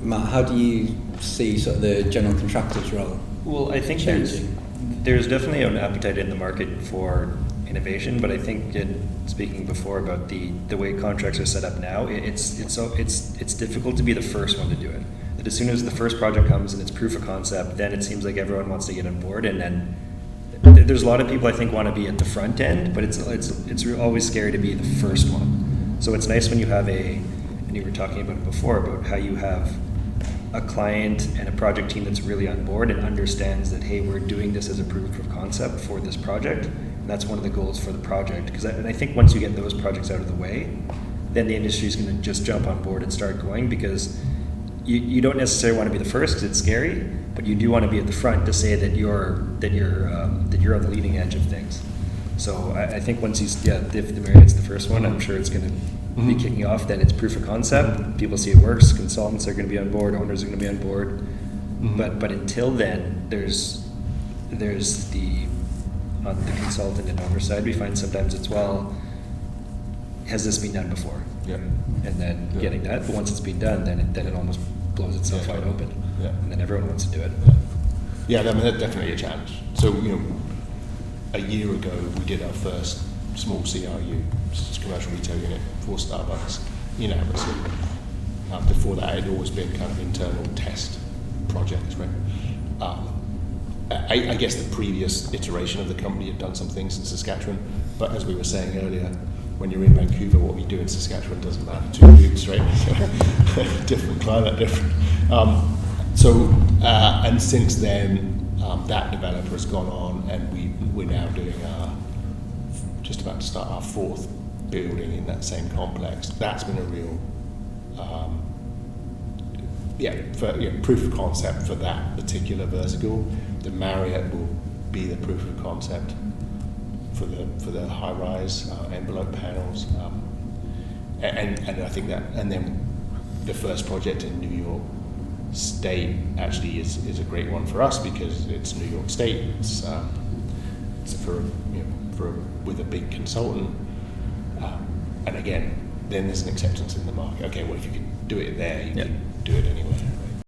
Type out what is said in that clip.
Matt, how do you see sort of the general contractor's role? Well, I think changing? there's definitely an appetite in the market for innovation, but I think speaking before about the way contracts are set up now, it's difficult to be the first one to do it. That as soon as the first project comes and it's proof of concept, then it seems like everyone wants to get on board, and then there's a lot of people I think want to be at the front end, but it's always scary to be the first one. So it's nice when you have and you were talking about it before, about how you have a client and a project team that's really on board and understands that, hey, we're doing this as a proof of concept for this project. And that's one of the goals for the project. And I think once you get those projects out of the way, then the industry is going to just jump on board and start going, because you don't necessarily want to be the first because it's scary, but you do want to be at the front to say that you're on the leading edge of things. So I think once if the Marriott's the first one, I'm sure it's going to be kicking off. Then it's proof of concept. People see it works. Consultants are going to be on board. Owners are going to be on board. But until then, there's the on the consultant and owner side, we find sometimes it's, well, has this been done before? Yeah. And then getting that. But once it's been done, then it almost blows itself wide open. Yeah. And then everyone wants to do it. Yeah, I mean, that's definitely a challenge. So, a year ago, we did our first small CRU, commercial retail unit, for Starbucks, unanimously. Before that, it had always been kind of internal test projects, right? I guess the previous iteration of the company had done some things in Saskatchewan, but as we were saying earlier, when you're in Vancouver, what we do in Saskatchewan doesn't matter 2 weeks, right? Different climate, different. And since then, that developer has gone on, and we're now doing just about to start our 4th building in that same complex. That's been a real proof of concept for that particular vertical. The Marriott will be the proof of concept for the high rise envelope panels, and I think that, and then the first project in New York State actually is a great one for us, because it's New York State. It's with a big consultant, and again, then there's an acceptance in the market. Okay, well, if you can do it there, you can do it anywhere.